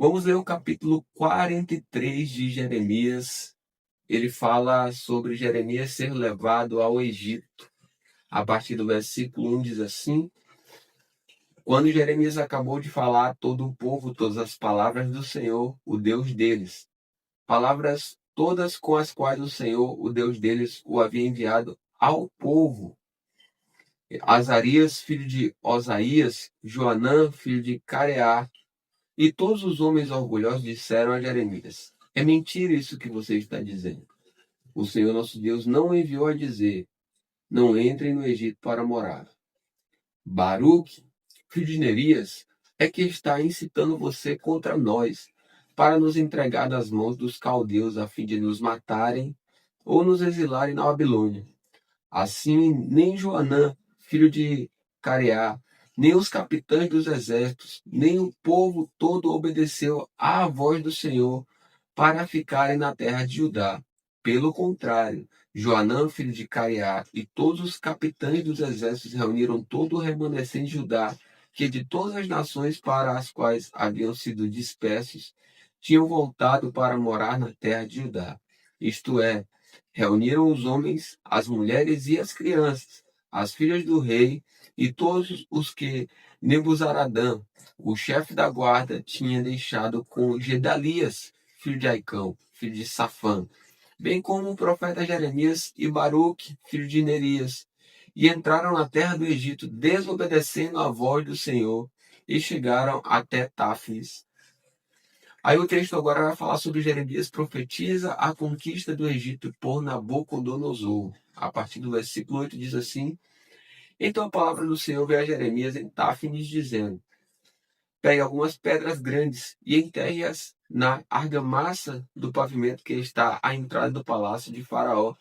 Vamos ler o capítulo 43 de Jeremias. Ele fala sobre Jeremias ser levado ao Egito. A partir do versículo 1 diz assim: Quando Jeremias acabou de falar a todo o povo todas as palavras do Senhor, o Deus deles, palavras todas com as quais o Senhor, o Deus deles, o havia enviado ao povo. Azarias, filho de Osaías, Joanã, filho de Careá, e todos os homens orgulhosos disseram a Jeremias: É mentira isso que você está dizendo. O Senhor nosso Deus não o enviou a dizer: Não entrem no Egito para morar. Baruque, filho de Nerias, é que está incitando você contra nós, para nos entregar nas mãos dos caldeus, a fim de nos matarem ou nos exilarem na Babilônia. Assim, nem Joanã, filho de Careá, nem os capitães dos exércitos, nem o povo todo obedeceu à voz do Senhor para ficarem na terra de Judá. Pelo contrário, Joanã, filho de Careá, e todos os capitães dos exércitos reuniram todo o remanescente de Judá, que de todas as nações para as quais haviam sido dispersos, tinham voltado para morar na terra de Judá. Isto é, reuniram os homens, as mulheres e as crianças, as filhas do rei e todos os que Nebuzaradã, o chefe da guarda, tinha deixado com Gedalias, filho de Aicão, filho de Safã, bem como o profeta Jeremias e Baruque, filho de Nerias, e entraram na terra do Egito, desobedecendo à voz do Senhor, e chegaram até Táfnis. Aí o texto agora vai falar sobre Jeremias profetiza a conquista do Egito por Nabucodonosor. A partir do versículo 8 diz assim: Então a palavra do Senhor veio a Jeremias em Táfnis, dizendo: Pegue algumas pedras grandes e enterre-as na argamassa do pavimento que está à entrada do palácio de Faraó,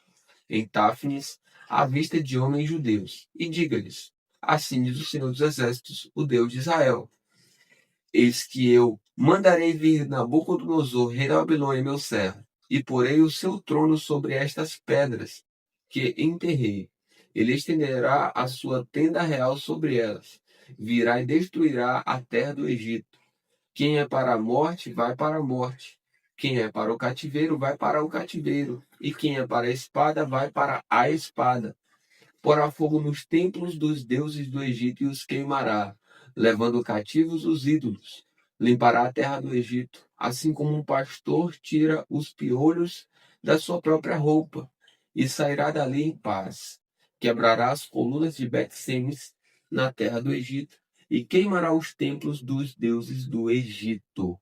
em Táfnis, à vista de homens judeus, e diga-lhes: Assim diz o Senhor dos Exércitos, o Deus de Israel: Eis que eu mandarei vir Nabucodonosor, rei da Babilônia, meu servo, e porei o seu trono sobre estas pedras que enterrei. Ele estenderá a sua tenda real sobre elas, virá e destruirá a terra do Egito. Quem é para a morte, vai para a morte. Quem é para o cativeiro, vai para o cativeiro. E quem é para a espada, vai para a espada. Porá fogo nos templos dos deuses do Egito e os queimará, levando cativos os ídolos. Limpará a terra do Egito, assim como um pastor tira os piolhos da sua própria roupa, e sairá dali em paz. Quebrará as colunas de Bet-Semes na terra do Egito, e queimará os templos dos deuses do Egito.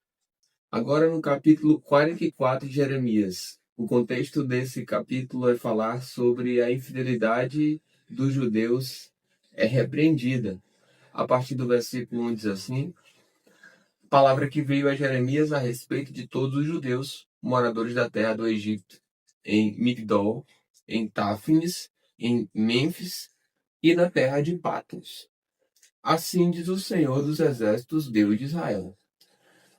Agora no capítulo 44 de Jeremias. O contexto desse capítulo é falar sobre a infidelidade dos judeus é repreendida. A partir do versículo 1 diz assim: Palavra que veio a Jeremias a respeito de todos os judeus, moradores da terra do Egito, em Migdol, em Táfnis, em Mênfis e na terra de Patmos. Assim diz o Senhor dos Exércitos, Deus de Israel: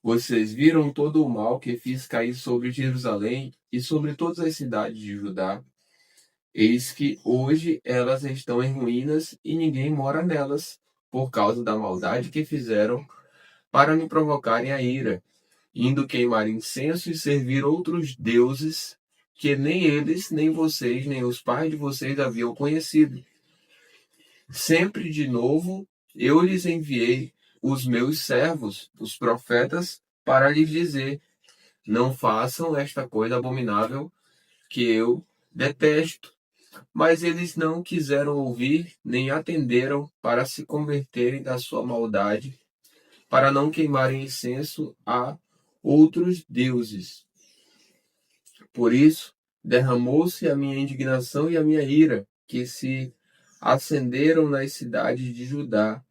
Vocês viram todo o mal que fiz cair sobre Jerusalém e sobre todas as cidades de Judá. Eis que hoje elas estão em ruínas e ninguém mora nelas, por causa da maldade que fizeram para me provocarem a ira, indo queimar incenso e servir outros deuses que nem eles, nem vocês, nem os pais de vocês haviam conhecido. Sempre de novo eu lhes enviei os meus servos, os profetas, para lhes dizer: Não façam esta coisa abominável que eu detesto. Mas eles não quiseram ouvir, nem atenderam para se converterem da sua maldade, para não queimarem incenso a outros deuses. Por isso, derramou-se a minha indignação e a minha ira, que se acenderam nas cidades de Judá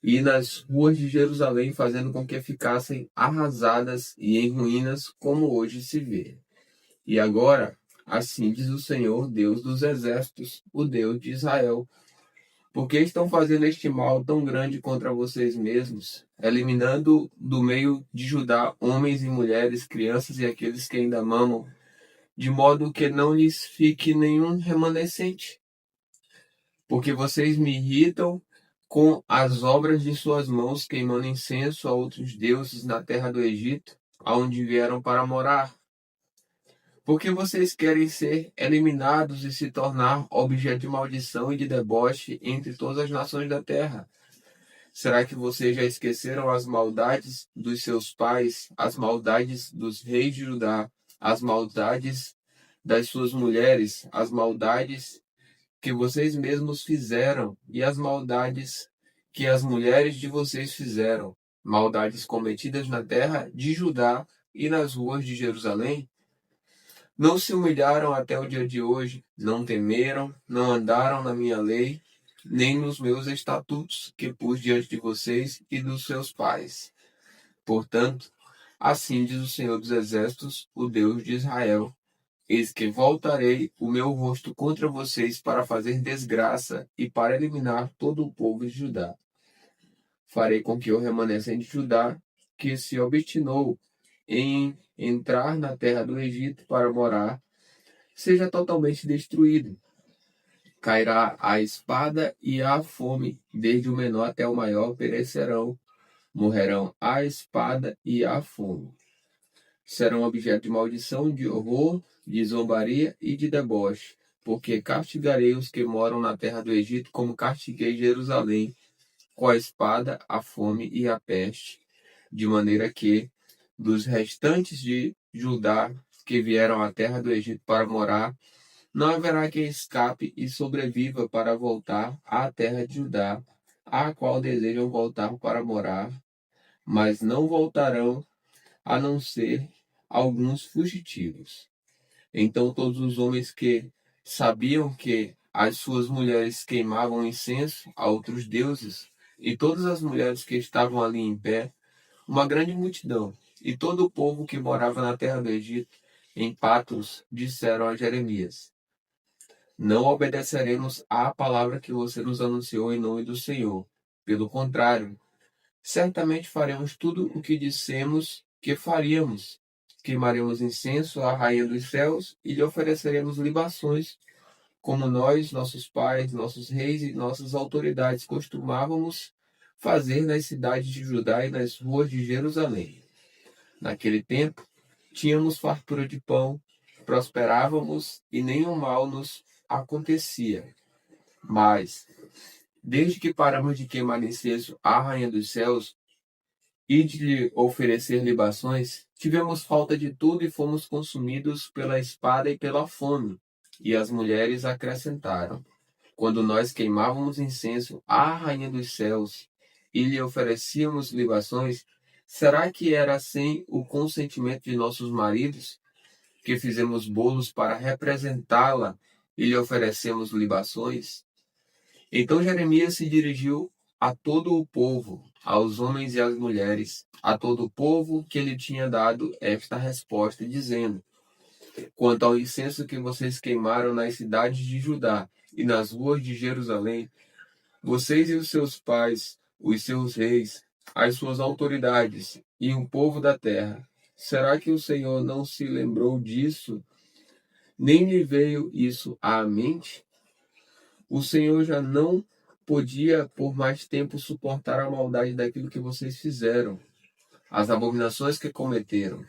e nas ruas de Jerusalém, fazendo com que ficassem arrasadas e em ruínas, como hoje se vê. E agora, assim diz o Senhor, Deus dos exércitos, o Deus de Israel: Por que estão fazendo este mal tão grande contra vocês mesmos, eliminando do meio de Judá homens e mulheres, crianças e aqueles que ainda mamam, de modo que não lhes fique nenhum remanescente? Porque vocês me irritam com as obras de suas mãos, queimando incenso a outros deuses na terra do Egito, aonde vieram para morar. Porque vocês querem ser eliminados e se tornar objeto de maldição e de deboche entre todas as nações da terra. Será que vocês já esqueceram as maldades dos seus pais, as maldades dos reis de Judá, as maldades das suas mulheres, as maldades que vocês mesmos fizeram e as maldades que as mulheres de vocês fizeram, maldades cometidas na terra de Judá e nas ruas de Jerusalém? Não se humilharam até o dia de hoje, não temeram, não andaram na minha lei, nem nos meus estatutos que pus diante de vocês e dos seus pais. Portanto, assim diz o Senhor dos Exércitos, o Deus de Israel: eis que voltarei o meu rosto contra vocês para fazer desgraça e para eliminar todo o povo de Judá. Farei com que o remanescente de Judá, que se obstinou em entrar na terra do Egito para morar, seja totalmente destruído. Cairá a espada e a fome, desde o menor até o maior perecerão, morrerão a espada e a fome. Serão objeto de maldição, de horror, de zombaria e de deboche, porque castigarei os que moram na terra do Egito, como castiguei Jerusalém, com a espada, a fome e a peste, de maneira que, dos restantes de Judá que vieram à terra do Egito para morar, não haverá quem escape e sobreviva para voltar à terra de Judá, à qual desejam voltar para morar, mas não voltarão a não ser alguns fugitivos. Então todos os homens que sabiam que as suas mulheres queimavam incenso a outros deuses, e todas as mulheres que estavam ali em pé, uma grande multidão, e todo o povo que morava na terra do Egito, em Patros, disseram a Jeremias: não obedeceremos à palavra que você nos anunciou em nome do Senhor. Pelo contrário, certamente faremos tudo o que dissemos que faríamos. Queimaremos incenso à Rainha dos Céus e lhe ofereceremos libações, como nós, nossos pais, nossos reis e nossas autoridades costumávamos fazer nas cidades de Judá e nas ruas de Jerusalém. Naquele tempo, tínhamos fartura de pão, prosperávamos e nenhum mal nos acontecia. Mas, desde que paramos de queimar incenso à Rainha dos Céus e de lhe oferecer libações, tivemos falta de tudo e fomos consumidos pela espada e pela fome. E as mulheres acrescentaram: quando nós queimávamos incenso à Rainha dos Céus e lhe oferecíamos libações, será que era sem o consentimento de nossos maridos que fizemos bolos para representá-la e lhe oferecemos libações? Então Jeremias se dirigiu a todo o povo, aos homens e às mulheres, a todo o povo que lhe tinha dado esta resposta, dizendo: quanto ao incenso que vocês queimaram nas cidades de Judá e nas ruas de Jerusalém, vocês e os seus pais, os seus reis, as suas autoridades e o povo da terra, será que o Senhor não se lembrou disso, nem lhe veio isso à mente? O Senhor já não podia por mais tempo suportar a maldade daquilo que vocês fizeram, as abominações que cometeram.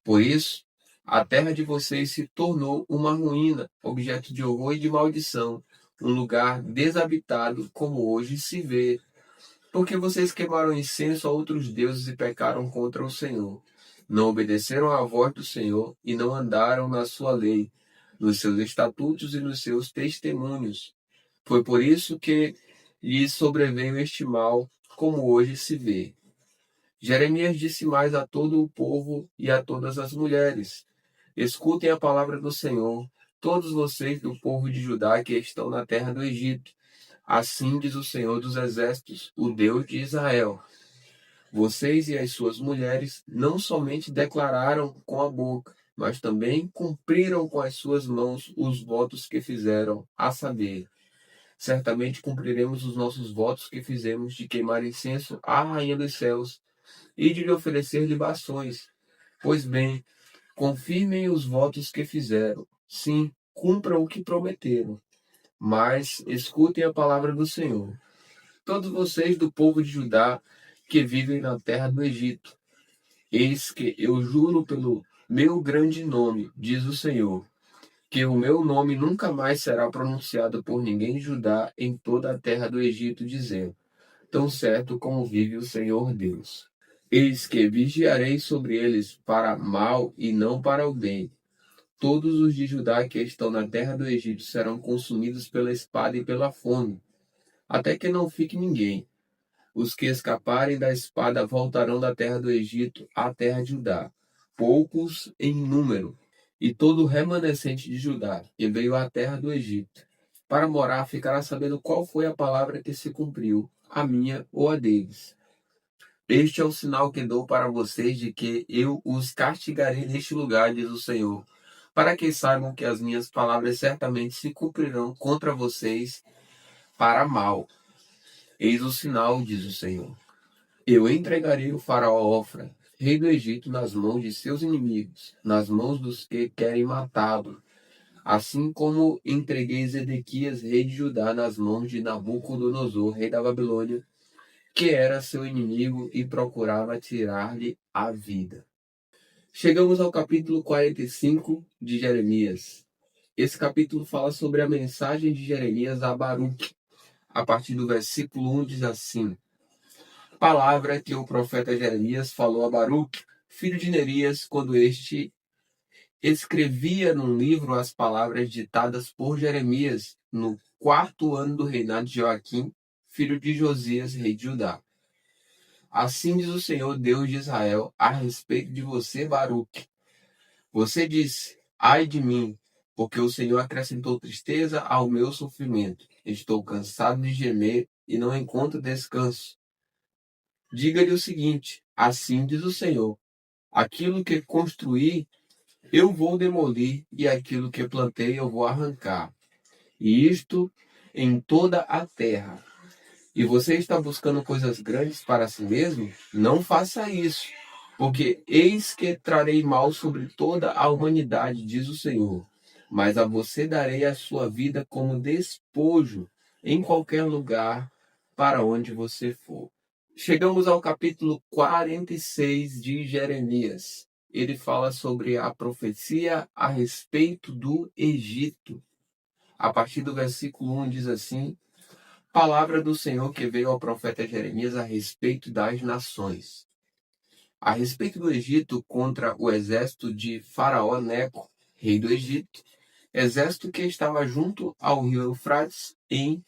Por isso, a terra de vocês se tornou uma ruína, objeto de horror e de maldição, um lugar desabitado como hoje se vê, porque vocês queimaram incenso a outros deuses e pecaram contra o Senhor. Não obedeceram à voz do Senhor e não andaram na sua lei, nos seus estatutos e nos seus testemunhos. Foi por isso que lhes sobreveio este mal, como hoje se vê. Jeremias disse mais a todo o povo e a todas as mulheres: escutem a palavra do Senhor, todos vocês do povo de Judá que estão na terra do Egito. Assim diz o Senhor dos Exércitos, o Deus de Israel: vocês e as suas mulheres não somente declararam com a boca, mas também cumpriram com as suas mãos os votos que fizeram, a saber, certamente cumpriremos os nossos votos que fizemos de queimar incenso à Rainha dos Céus e de lhe oferecer libações. Pois bem, confirmem os votos que fizeram. Sim, cumpram o que prometeram. Mas escutem a palavra do Senhor. todos vocês do povo de Judá que vivem na terra do Egito, eis que eu juro pelo meu grande nome, diz o Senhor, que o meu nome nunca mais será pronunciado por ninguém de Judá em toda a terra do Egito, dizendo: tão certo como vive o Senhor Deus. Eis que vigiarei sobre eles para mal e não para o bem. Todos os de Judá que estão na terra do Egito serão consumidos pela espada e pela fome, até que não fique ninguém. Os que escaparem da espada voltarão da terra do Egito à terra de Judá, poucos em número, e todo o remanescente de Judá, que veio à terra do Egito, para morar, ficará sabendo qual foi a palavra que se cumpriu, a minha ou a deles. Este é o sinal que dou para vocês de que eu os castigarei neste lugar, diz o Senhor, para que saibam que as minhas palavras certamente se cumprirão contra vocês para mal. Eis o sinal, diz o Senhor. Eu entregarei o faraó Ofra, rei do Egito, nas mãos de seus inimigos, nas mãos dos que querem matá-lo, assim como entreguei Zedequias, rei de Judá, nas mãos de Nabucodonosor, rei da Babilônia, que era seu inimigo e procurava tirar-lhe a vida. Chegamos ao capítulo 45 de Jeremias. Esse capítulo fala sobre a mensagem de Jeremias a Baruque. A partir do versículo 1 diz assim: palavra que o profeta Jeremias falou a Baruque, filho de Nerias, quando este escrevia num livro as palavras ditadas por Jeremias no 4º ano do reinado de Joaquim, filho de Josias, rei de Judá. Assim diz o Senhor Deus de Israel a respeito de você, Baruque. Você disse: ai de mim, porque o Senhor acrescentou tristeza ao meu sofrimento. Estou cansado de gemer e não encontro descanso. Diga-lhe o seguinte: assim diz o Senhor: aquilo que construí eu vou demolir, e aquilo que plantei eu vou arrancar. E isto em toda a terra. E você está buscando coisas grandes para si mesmo? Não faça isso, porque eis que trarei mal sobre toda a humanidade, diz o Senhor. Mas a você darei a sua vida como despojo em qualquer lugar para onde você for. Chegamos ao capítulo 46 de Jeremias. Ele fala sobre a profecia a respeito do Egito. A partir do versículo 1 diz assim: palavra do Senhor que veio ao profeta Jeremias a respeito das nações. A respeito do Egito contra o exército de Faraó Neco, rei do Egito, exército que estava junto ao rio Eufrates em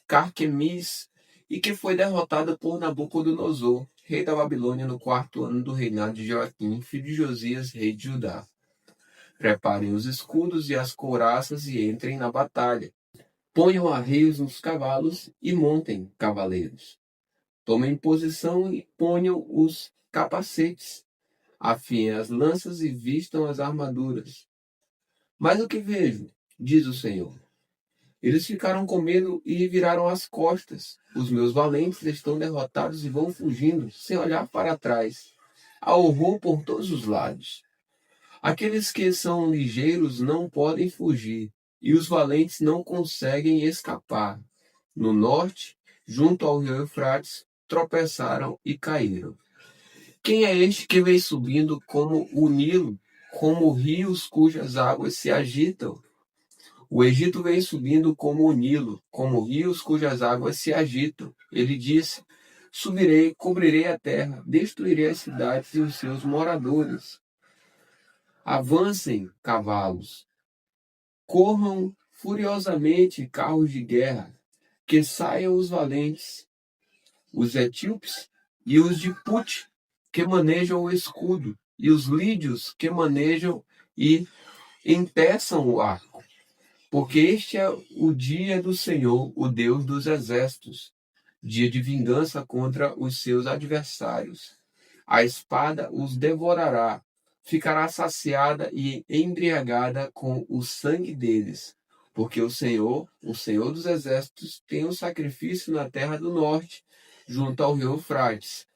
Carquemis e que foi derrotado por Nabucodonosor, rei da Babilônia, no 4º ano do reinado de Joaquim, filho de Josias, rei de Judá. Preparem os escudos e as couraças e entrem na batalha. Ponham arreios nos cavalos e montem cavaleiros. Tomem posição e ponham os capacetes. Afiem as lanças e vistam as armaduras. Mas o que vejo? Diz o Senhor. Eles ficaram com medo e viraram as costas. Os meus valentes estão derrotados e vão fugindo, sem olhar para trás. Há horror por todos os lados. Aqueles que são ligeiros não podem fugir, e os valentes não conseguem escapar. No norte, junto ao rio Eufrates, tropeçaram e caíram. Quem é este que vem subindo como o Nilo, como rios cujas águas se agitam? O Egito vem subindo como o Nilo, como rios cujas águas se agitam. Ele disse: subirei, cobrirei a terra, destruirei as cidades e os seus moradores. Avancem, cavalos, corram furiosamente carros de guerra, que saiam os valentes, os etíopes e os de Put, que manejam o escudo, e os lídios que manejam e empeçam o arco. Porque este é o dia do Senhor, o Deus dos exércitos, dia de vingança contra os seus adversários. A espada os devorará, ficará saciada e embriagada com o sangue deles. Porque o Senhor dos exércitos, tem um sacrifício na terra do norte, junto ao rio Eufrates.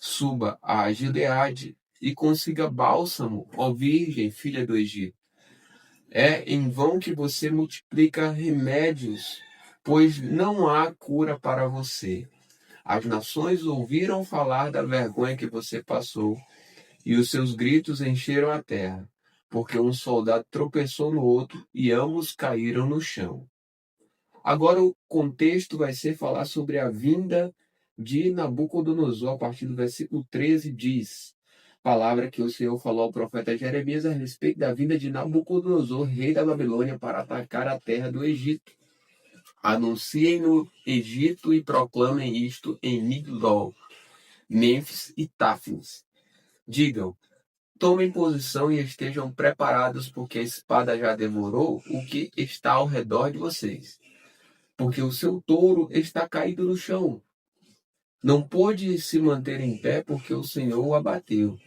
Suba a Gileade e consiga bálsamo, ó Virgem, filha do Egito. É em vão que você multiplica remédios pois não há cura para você. As nações ouviram falar da vergonha que você passou, e os seus gritos encheram a terra, porque um soldado tropeçou no outro e ambos caíram no chão. Agora o contexto vai ser falar sobre a vinda de Nabucodonosor, a partir do versículo 13 diz, palavra que o Senhor falou ao profeta Jeremias a respeito da vinda de Nabucodonosor, rei da Babilônia, para atacar a terra do Egito. Anunciem no Egito e proclamem isto em Migdol, Mênfis e Táfnis. Digam, tomem posição e estejam preparados, porque a espada já devorou o que está ao redor de vocês. Porque o seu touro está caído no chão. Não pôde se manter em pé porque o Senhor o abateu.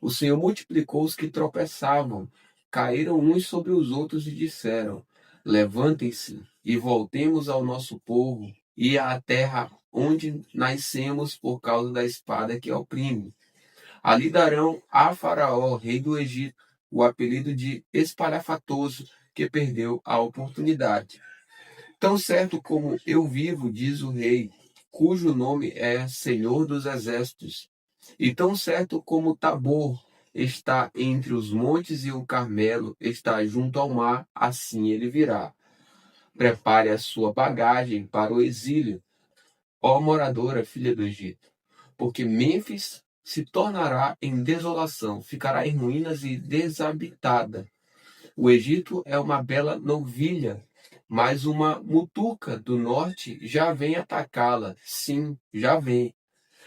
O Senhor multiplicou os que tropeçavam, caíram uns sobre os outros e disseram, levantem-se e voltemos ao nosso povo e à terra onde nascemos por causa da espada que oprime. Ali darão a Faraó, rei do Egito, o apelido de espalhafatoso, que perdeu a oportunidade. Tão certo como eu vivo, diz o rei, cujo nome é Senhor dos Exércitos, e tão certo como Tabor está entre os montes e o Carmelo está junto ao mar, assim ele virá. Prepare a sua bagagem para o exílio, ó moradora, filha do Egito, porque Mênfis se tornará em desolação, ficará em ruínas e desabitada. O Egito é uma bela novilha, mas uma mutuca do norte já vem atacá-la. Sim, já vem.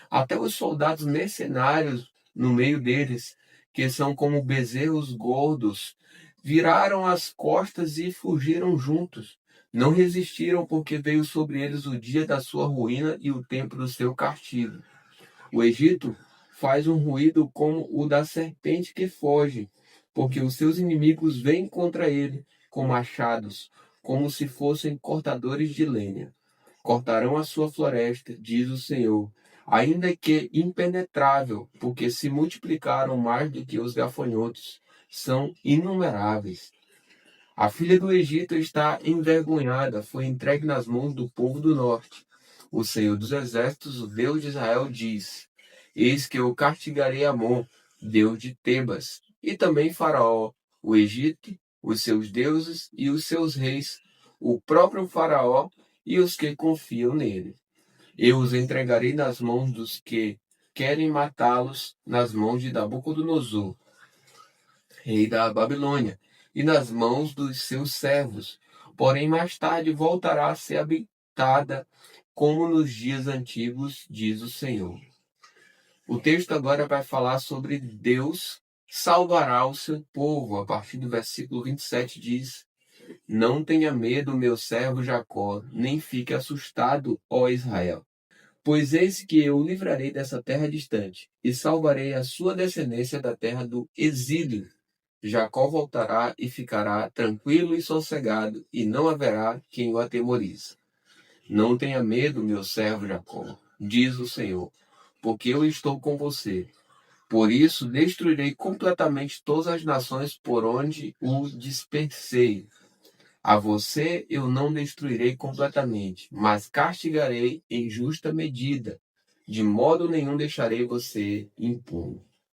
Até os soldados mercenários no meio deles, que são como bezerros gordos, viraram as costas e fugiram juntos. Não resistiram porque veio sobre eles o dia da sua ruína e o tempo do seu castigo. O Egito faz um ruído como o da serpente que foge, porque os seus inimigos vêm contra ele com machados, como se fossem cortadores de lenha. Cortarão a sua floresta, diz o Senhor, ainda que impenetrável, porque se multiplicaram mais do que os gafanhotos, são inumeráveis. A filha do Egito está envergonhada, foi entregue nas mãos do povo do norte. O Senhor dos Exércitos, o Deus de Israel, diz: Eis que eu castigarei Amon, Deus de Tebas, e também Faraó, o Egito, os seus deuses e os seus reis, o próprio Faraó e os que confiam nele. Eu os entregarei nas mãos dos que querem matá-los, nas mãos de Nabucodonosor, rei da Babilônia, e nas mãos dos seus servos. Porém, mais tarde voltará a ser habitada como nos dias antigos, diz o Senhor. O texto agora vai falar sobre Deus salvará o seu povo. A partir do versículo 27 diz: Não tenha medo, meu servo Jacó, nem fique assustado, ó Israel. Pois eis que eu o livrarei dessa terra distante, e salvarei a sua descendência da terra do exílio. Jacó voltará e ficará tranquilo e sossegado, e não haverá quem o atemorize. Não tenha medo, meu servo Jacó, diz o Senhor, porque eu estou com você. Por isso destruirei completamente todas as nações por onde o dispersei. A você eu não destruirei completamente, mas castigarei em justa medida. De modo nenhum deixarei você impune.